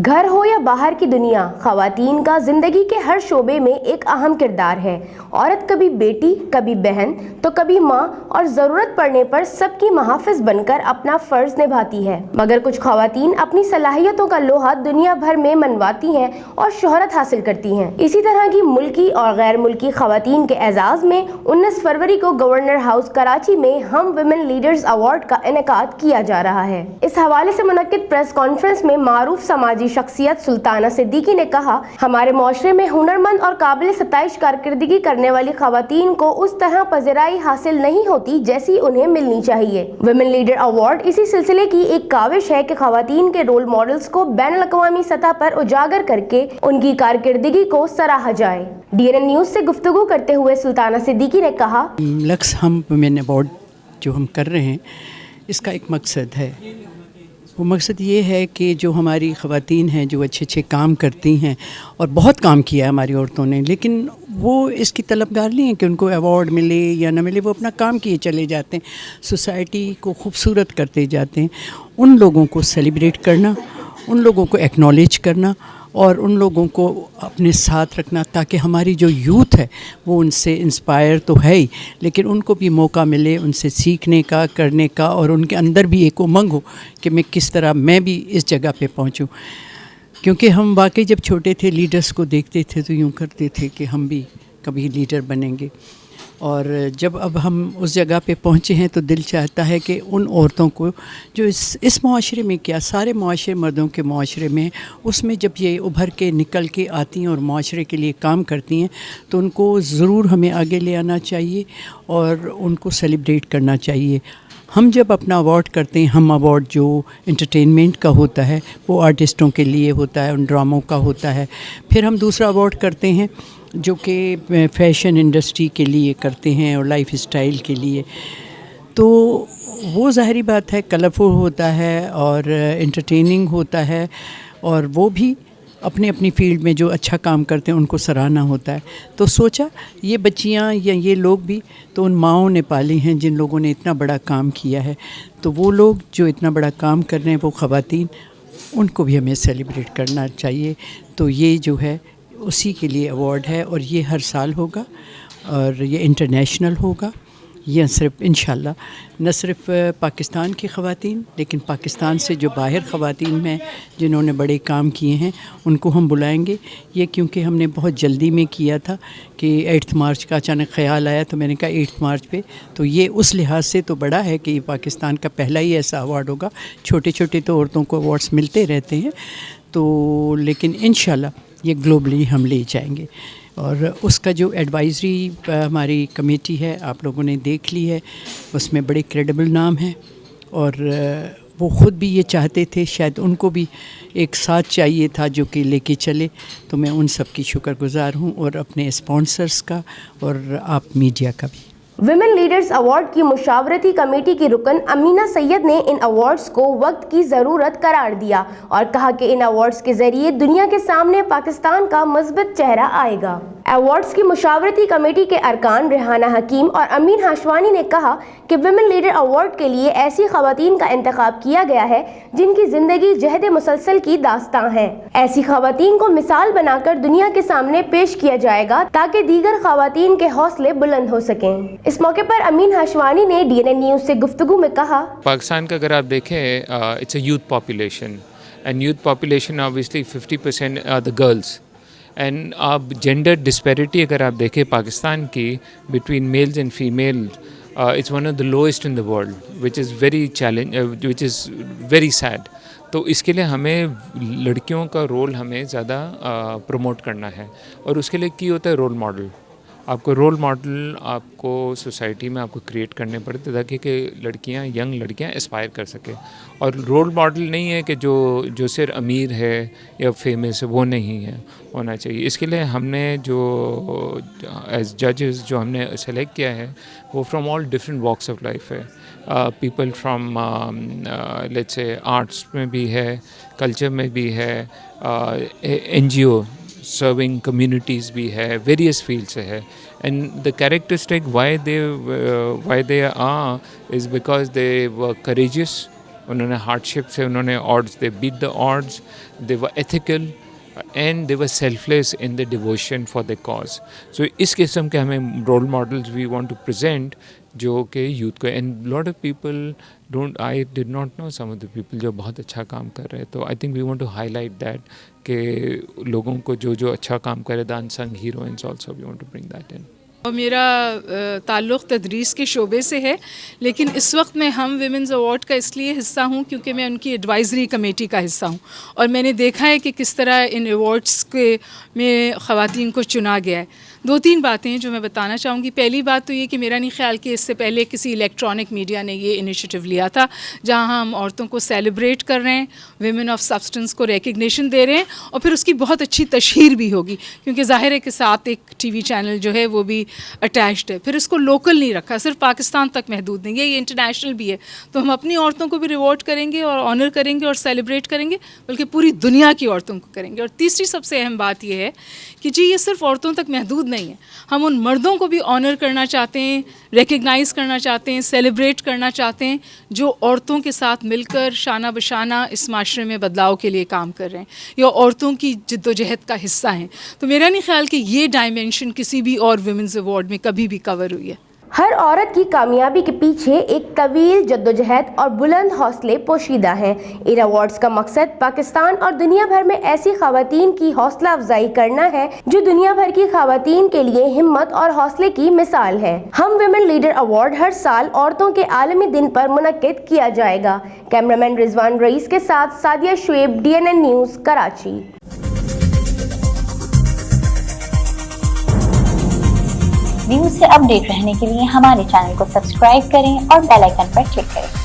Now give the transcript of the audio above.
گھر ہو یا باہر کی دنیا، خواتین کا زندگی کے ہر شعبے میں ایک اہم کردار ہے۔ عورت کبھی بیٹی، کبھی بہن، تو کبھی ماں، اور ضرورت پڑنے پر سب کی محافظ بن کر اپنا فرض نبھاتی ہے۔ مگر کچھ خواتین اپنی صلاحیتوں کا لوہا دنیا بھر میں منواتی ہیں اور شہرت حاصل کرتی ہیں۔ اسی طرح کی ملکی اور غیر ملکی خواتین کے اعزاز میں 19 فروری کو گورنر ہاؤس کراچی میں ہم ویمن لیڈرز ایوارڈ کا انعقاد کیا جا رہا ہے۔ اس حوالے سے منعقد پریس کانفرنس میں معروف سماجی شخصیت سلطانہ صدیقی نے کہا، ہمارے معاشرے میں ہنرمند اور قابل ستائش کارکردگی کرنے والی خواتین کو اس طرح پذیرائی حاصل نہیں ہوتی جیسی انہیں ملنی چاہیے۔ ویمن لیڈر ایوارڈ اسی سلسلے کی ایک کاوش ہے کہ خواتین کے رول ماڈلز کو بین الاقوامی سطح پر اجاگر کر کے ان کی کارکردگی کو سراہا جائے۔ DNN نیوز سے گفتگو کرتے ہوئے سلطانہ صدیقی نے کہا، لکس ہم ویمن ایوارڈ جو ہم کر رہے ہیں، اس کا ایک مقصد ہے۔ وہ مقصد یہ ہے کہ جو ہماری خواتین ہیں جو اچھے اچھے کام کرتی ہیں، اور بہت کام کیا ہے ہماری عورتوں نے، لیکن وہ اس کی طلبگار نہیں ہیں کہ ان کو ایوارڈ ملے یا نہ ملے، وہ اپنا کام کیے چلے جاتے ہیں، سوسائٹی کو خوبصورت کرتے جاتے ہیں۔ ان لوگوں کو سیلیبریٹ کرنا، ان لوگوں کو ایکنالج کرنا اور ان لوگوں کو اپنے ساتھ رکھنا، تاکہ ہماری جو یوتھ ہے وہ ان سے انسپائر تو ہے ہی، لیکن ان کو بھی موقع ملے ان سے سیکھنے کا، کرنے کا، اور ان کے اندر بھی ایک امنگ ہو کہ میں کس طرح میں بھی اس جگہ پہ پہنچوں۔ کیونکہ ہم واقعی جب چھوٹے تھے لیڈرز کو دیکھتے تھے تو یوں کرتے تھے کہ ہم بھی کبھی لیڈر بنیں گے، اور جب اب ہم اس جگہ پہ پہنچے ہیں تو دل چاہتا ہے کہ ان عورتوں کو جو اس معاشرے میں، کیا سارے معاشرے مردوں کے معاشرے میں، اس میں جب یہ ابھر کے نکل کے آتی ہیں اور معاشرے کے لیے کام کرتی ہیں تو ان کو ضرور ہمیں آگے لے آنا چاہیے اور ان کو سیلیبریٹ کرنا چاہیے۔ ہم جب اپنا ایوارڈ کرتے ہیں، ہم ایوارڈ جو انٹرٹینمنٹ کا ہوتا ہے وہ آرٹسٹوں کے لیے ہوتا ہے، ان ڈراموں کا ہوتا ہے۔ پھر ہم دوسرا ایوارڈ کرتے ہیں جو کہ فیشن انڈسٹری کے لیے کرتے ہیں اور لائف اسٹائل کے لیے، تو وہ ظاہری بات ہے کلرفل ہوتا ہے اور انٹرٹیننگ ہوتا ہے، اور وہ بھی اپنی اپنی فیلڈ میں جو اچھا کام کرتے ہیں ان کو سراہنا ہوتا ہے۔ تو سوچا یہ بچیاں یا یہ لوگ بھی تو ان ماؤں نے پالی ہیں جن لوگوں نے اتنا بڑا کام کیا ہے، تو وہ لوگ جو اتنا بڑا کام کر رہے ہیں، وہ خواتین، ان کو بھی ہمیں سیلیبریٹ کرنا چاہیے۔ تو یہ جو ہے اسی کے لیے ایوارڈ ہے، اور یہ ہر سال ہوگا اور یہ انٹرنیشنل ہوگا۔ یہ صرف انشاءاللہ نہ صرف پاکستان کی خواتین، لیکن پاکستان سے جو باہر خواتین ہیں جنہوں نے بڑے کام کیے ہیں ان کو ہم بلائیں گے۔ یہ کیونکہ ہم نے بہت جلدی میں کیا تھا کہ 8 مارچ کا اچانک خیال آیا، تو میں نے کہا 8 مارچ پہ، تو یہ اس لحاظ سے تو بڑا ہے کہ یہ پاکستان کا پہلا ہی ایسا ایوارڈ ہوگا۔ چھوٹے چھوٹے تو عورتوں کو ایوارڈس ملتے رہتے ہیں، تو لیکن انشاءاللہ یہ گلوبلی ہم لے جائیں گے۔ اور اس کا جو ایڈوائزری ہماری کمیٹی ہے آپ لوگوں نے دیکھ لی ہے، اس میں بڑے کریڈیبل نام ہیں، اور وہ خود بھی یہ چاہتے تھے، شاید ان کو بھی ایک ساتھ چاہیے تھا جو کہ لے کے چلے، تو میں ان سب کی شکر گزار ہوں، اور اپنے اسپانسرز کا اور آپ میڈیا کا بھی۔ ویمن لیڈرز ایوارڈ کی مشاورتی کمیٹی کی رکن امینہ سید نے ان ایوارڈز کو وقت کی ضرورت قرار دیا اور کہا کہ ان ایوارڈز کے ذریعے دنیا کے سامنے پاکستان کا مثبت چہرہ آئے گا۔ ایوارڈز کی مشاورتی کمیٹی کے ارکان ریحانہ حکیم اور امین ہاشوانی نے کہا کہ ویمن لیڈر ایوارڈ کے لیے ایسی خواتین کا انتخاب کیا گیا ہے جن کی زندگی جہد مسلسل کی داستاں ہے۔ ایسی خواتین کو مثال بنا کر دنیا کے سامنے پیش کیا جائے گا تاکہ دیگر خواتین کے حوصلے بلند ہو سکیں۔ اس موقع پر امین ہاشوانی نے DNN نیوز سے گفتگو میں کہا، پاکستان کا اگر آپ دیکھیں it's a youth population, and youth population obviously 50% are the girls. And آپ جینڈر ڈسپیرٹی اگر آپ دیکھیں پاکستان کی between males and female, it's one of the lowest in the world, which is very sad. تو اس کے لیے ہمیں لڑکیوں کا رول ہمیں زیادہ پروموٹ کرنا ہے، اور اس کے لیے کی ہوتا ہے رول ماڈل۔ آپ کو رول ماڈل آپ کو سوسائٹی میں آپ کو کریٹ کرنے پڑتے تاکہ کہ لڑکیاں، ینگ لڑکیاں اسپائر کر سکیں، اور رول ماڈل نہیں ہے کہ جو صرف امیر ہے یا فیمس ہے، وہ نہیں ہے، ہونا چاہیے۔ اس کے لیے ہم نے جو ایز ججز جو ہم نے سلیکٹ کیا ہے وہ from all different walks of life ہے، پیپل فرام لیٹس سے آرٹس میں بھی ہے، کلچر میں بھی ہے، NGO سرونگ کمیونٹیز بھی ہے، ویریس فیلڈ سے ہے، and the characteristic why they are is because they were courageous, انہوں نے ہارڈشپ سے انہوں نے odds, they beat the odds, they were ethical and they were selfless in the devotion for their cause. So اس قسم کے ہمیں role models we want to present جو کہ یوتھ کو, and lot of people don't, I did not know some of the people جو بہت اچھا کام کر رہے ہیں. تو I think we want to highlight that کہ لوگوں کو جو اچھا کام کرے, the unsung heroines also we want to bring that in. اور میرا تعلق تدریس کے شعبے سے ہے, لیکن اس وقت میں ہم ویمنز ایوارڈ کا اس لیے حصہ ہوں کیونکہ میں ان کی ایڈوائزری کمیٹی کا حصہ ہوں, اور میں نے دیکھا ہے کہ کس طرح ان ایوارڈس کے میں خواتین کو چنا گیا ہے. 2-3 باتیں ہیں جو میں بتانا چاہوں گی. پہلی بات تو یہ کہ میرا نہیں خیال کہ اس سے پہلے کسی الیکٹرانک میڈیا نے یہ انیشیٹو لیا تھا جہاں ہم عورتوں کو سیلیبریٹ کر رہے ہیں, ویمن آف سبسٹنس کو ریکگنیشن دے رہے ہیں, اور پھر اس کی بہت اچھی تشہیر بھی ہوگی کیونکہ ظاہر ہے کہ ساتھ ایک ٹی وی چینل جو ہے وہ بھی اٹیچڈ ہے. پھر اس کو لوکل نہیں رکھا, صرف پاکستان تک محدود نہیں ہے, یہ انٹرنیشنل بھی ہے. تو ہم اپنی عورتوں کو بھی ریوارڈ کریں گے اور آنر کریں گے اور سیلیبریٹ کریں گے, بلکہ پوری دنیا کی عورتوں کو کریں گے. اور تیسری سب سے اہم بات یہ ہے کہ جی یہ صرف عورتوں تک محدود نہیں ہے, ہم ان مردوں کو بھی آنر کرنا چاہتے ہیں, ریکگنائز کرنا چاہتے ہیں, سیلیبریٹ کرنا چاہتے ہیں جو عورتوں کے ساتھ مل کر شانہ بشانہ اس معاشرے میں بدلاؤ کے لیے کام کر رہے ہیں یا عورتوں کی جد و جہد کا حصہ ہیں. تو میرا نہیں خیال کہ یہ ڈائمینشن کسی بھی اور ویمنز ایوارڈ میں کبھی بھی کور ہوئی ہے. ہر عورت کی کامیابی کے پیچھے ایک طویل جدوجہد اور بلند حوصلے پوشیدہ ہیں. ان ایوارڈز کا مقصد پاکستان اور دنیا بھر میں ایسی خواتین کی حوصلہ افزائی کرنا ہے جو دنیا بھر کی خواتین کے لیے ہمت اور حوصلے کی مثال ہے. ہم ویمن لیڈر ایوارڈ ہر سال عورتوں کے عالمی دن پر منعقد کیا جائے گا. کیمرامین رضوان رئیس کے ساتھ Sadia Shoaib, DNN news, Karachi. News سے اپ ڈیٹ رہنے کے لیے ہمارے چینل کو سبسکرائب کریں اور بیل آئیکن پر کلک کریں.